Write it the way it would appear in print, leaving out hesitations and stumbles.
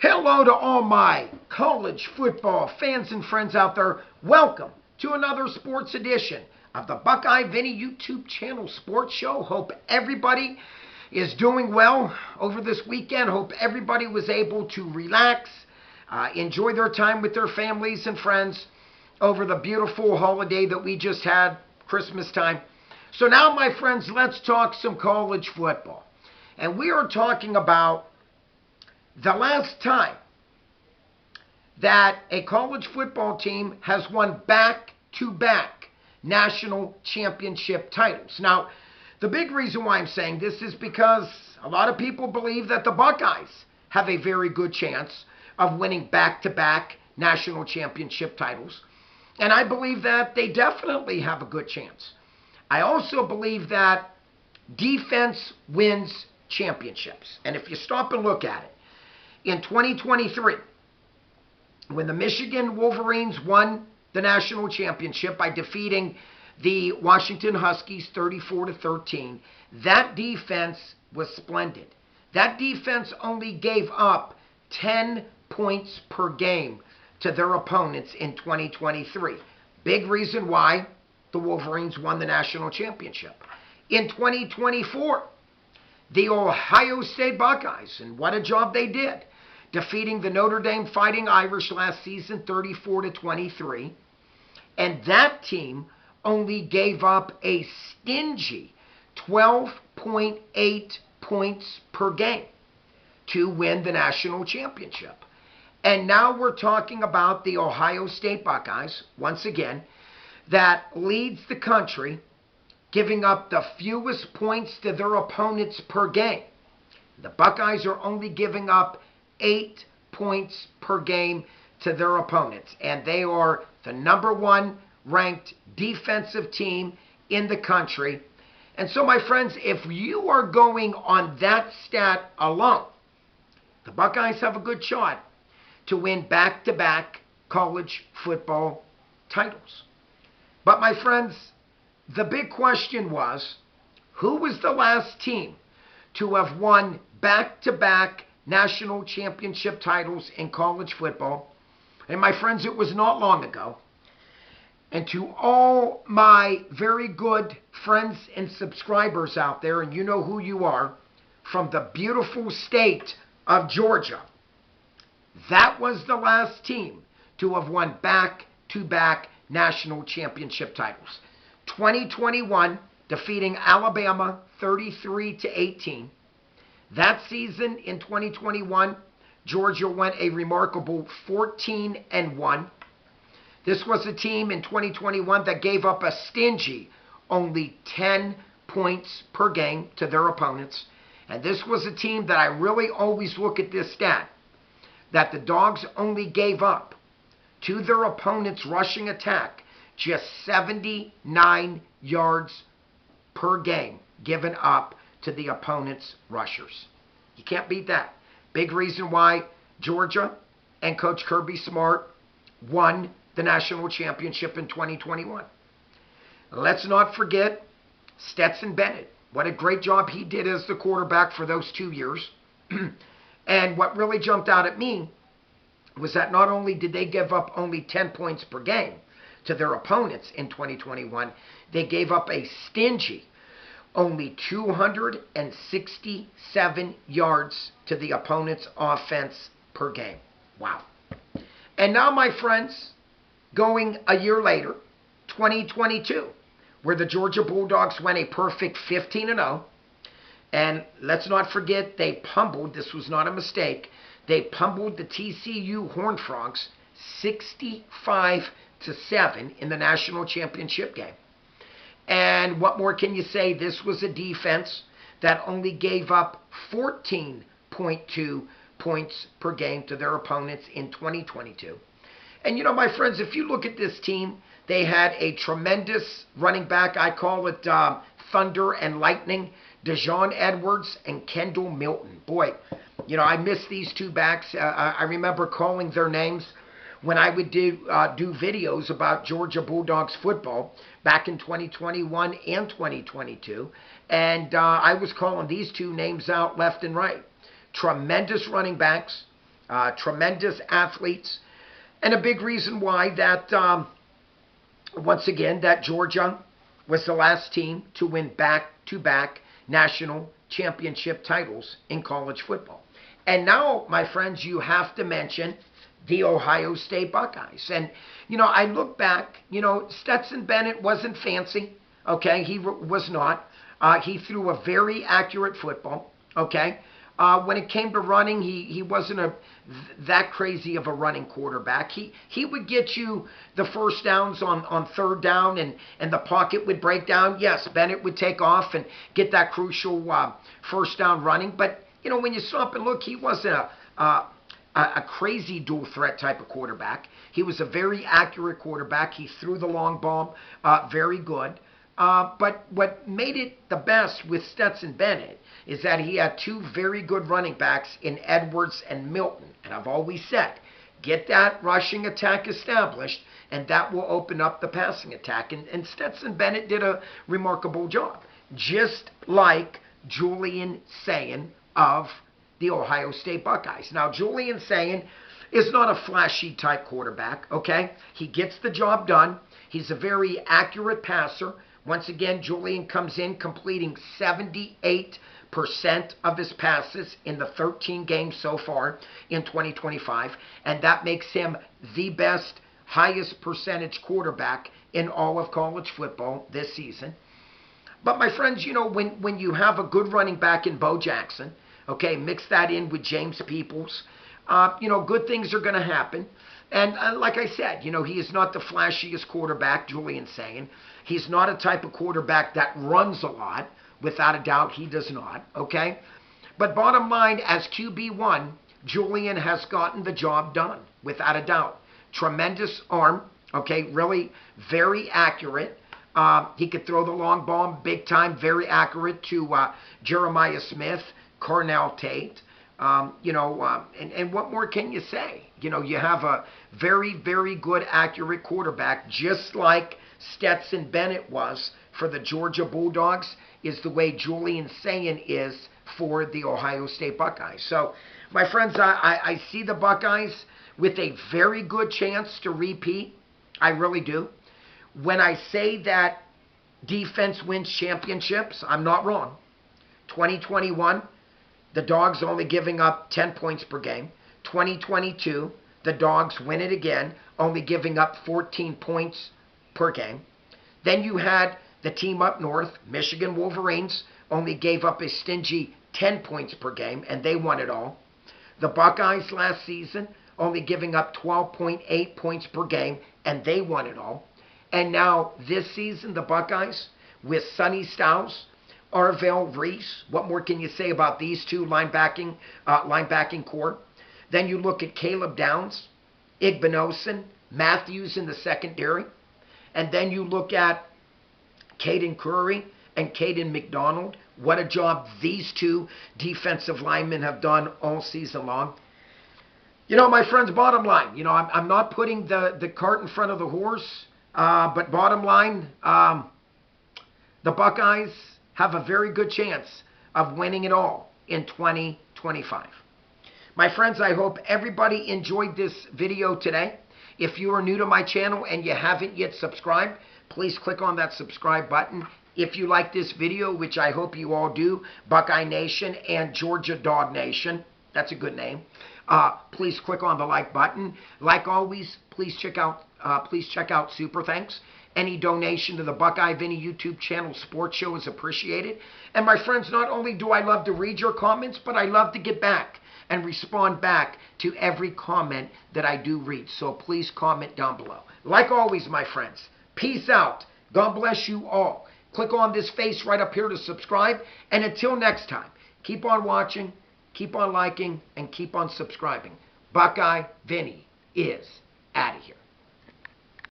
Hello to all my college football fans and friends out there. Welcome to another sports edition of the Buckeye Vinny YouTube channel sports show. Hope everybody is doing well over this weekend. Hope everybody was able to relax, enjoy their time with their families and friends over the beautiful holiday that we just had, Christmas time. So now, my friends, let's talk some college football. And we are talking about the last time that a college football team has won back-to-back national championship titles. Now, the big reason why I'm saying this is because a lot of people believe that the Buckeyes have a very good chance of winning back-to-back national championship titles. And I believe that they definitely have a good chance. I also believe that defense wins championships. And if you stop and look at it, in 2023, when the Michigan Wolverines won the national championship by defeating the Washington Huskies 34-13, that defense was splendid. That defense only gave up 10 points per game to their opponents in 2023. Big reason why the Wolverines won the national championship. In 2024, the Ohio State Buckeyes, and what a job they did, defeating the Notre Dame Fighting Irish last season 34-23. And that team only gave up a stingy 12.8 points per game to win the national championship. And now we're talking about the Ohio State Buckeyes, once again, that leads the country, giving up the fewest points to their opponents per game. The Buckeyes are only giving up 8 points per game to their opponents. And they are the #1 ranked defensive team in the country. And so, my friends, if you are going on that stat alone, the Buckeyes have a good shot to win back-to-back college football titles. But, my friends, the big question was, who was the last team to have won back-to-back national championship titles in college football? And my friends, it was not long ago. And to all my very good friends and subscribers out there, and you know who you are, from the beautiful state of Georgia, that was the last team to have won back-to-back national championship titles. 2021, defeating Alabama 33-18. That season in 2021, Georgia went a remarkable 14-1. This was a team in 2021 that gave up a stingy only 10 points per game to their opponents. And this was a team that I really always look at this stat, that the Dogs only gave up to their opponent's rushing attack just 79 yards per game given up to the opponent's rushers. You can't beat that. Big reason why Georgia and Coach Kirby Smart won the national championship in 2021. Let's not forget Stetson Bennett. What a great job he did as the quarterback for those 2 years. And what really jumped out at me was that not only did they give up only 10 points per game to their opponents in 2021, they gave up a stingy only 267 yards to the opponent's offense per game. Wow. And now, my friends, going a year later, 2022, where the Georgia Bulldogs went a perfect 15-0. And let's not forget, they pummeled, this was not a mistake, they pummeled the TCU Horned Frogs 65-7 in the national championship game. And what more can you say? This was a defense that only gave up 14.2 points per game to their opponents in 2022. And, you know, my friends, if you look at this team, they had a tremendous running back. I call it Thunder and Lightning, Dejon Edwards and Kendall Milton. Boy, you know, I miss these two backs. I remember calling their names when I would do videos about Georgia Bulldogs football back in 2021 and 2022. And I was calling these two names out left and right. Tremendous running backs. Tremendous athletes. And a big reason why that, once again, that Georgia was the last team to win back-to-back national championship titles in college football. And now, my friends, you have to mention the Ohio State Buckeyes. And, I look back, Stetson Bennett wasn't fancy, okay? He was not. He threw a very accurate football, okay? When it came to running, he wasn't that crazy of a running quarterback. He would get you the first downs on third down, and the pocket would break down. Yes, Bennett would take off and get that crucial first down running. But, when you stop and look, he wasn't a crazy dual threat type of quarterback. He was a very accurate quarterback. He threw the long ball very good. But what made it the best with Stetson Bennett is that he had two very good running backs in Edwards and Milton. And I've always said, get that rushing attack established, and that will open up the passing attack. And Stetson Bennett did a remarkable job, just like Julian Sayin of the Ohio State Buckeyes. Now, Julian Sayin is not a flashy type quarterback, okay? He gets the job done. He's a very accurate passer. Once again, Julian comes in completing 78% of his passes in the 13 games so far in 2025, and that makes him the best, highest percentage quarterback in all of college football this season. But my friends, when you have a good running back in Bo Jackson, okay, mix that in with James Peoples, good things are going to happen. And like I said, he is not the flashiest quarterback, Julian Sayin. He's not a type of quarterback that runs a lot. Without a doubt, he does not, okay? But bottom line, as QB1, Julian has gotten the job done, without a doubt. Tremendous arm, okay, really very accurate. He could throw the long ball big time, very accurate to Jeremiah Smith, Cornell Tate. And what more can you say? You have a very, very good, accurate quarterback, just like Stetson Bennett was for the Georgia Bulldogs, is the way Julian Sayin is for the Ohio State Buckeyes. So, my friends, I see the Buckeyes with a very good chance to repeat. I really do. When I say that defense wins championships, I'm not wrong. 2021, the Dogs only giving up 10 points per game. 2022, the Dogs win it again, only giving up 14 points per game. Then you had the team up north, Michigan Wolverines, only gave up a stingy 10 points per game, and they won it all. The Buckeyes last season, only giving up 12.8 points per game, and they won it all. And now this season, the Buckeyes, with Sonny Styles, Arvell Reese, what more can you say about these two linebacking core? Then you look at Caleb Downs, Igbinosun, Matthews in the secondary. And then you look at Caden Curry and Caden McDonald. What a job these two defensive linemen have done all season long. My friends, bottom line, I'm not putting the cart in front of the horse, but bottom line, the Buckeyes have a very good chance of winning it all in 2025. My friends, I hope everybody enjoyed this video today. If you are new to my channel and you haven't yet subscribed, please click on that subscribe button. If you like this video, which I hope you all do, Buckeye Nation and Georgia Dog Nation, that's a good name, please click on the like button. Like always, please check out Super Thanks. Any donation to the Buckeye Vinny YouTube channel sports show is appreciated. And my friends, not only do I love to read your comments, but I love to get back and respond back to every comment that I do read. So please comment down below. Like always, my friends, peace out. God bless you all. Click on this face right up here to subscribe. And until next time, keep on watching, keep on liking, and keep on subscribing. Buckeye Vinny is out of here.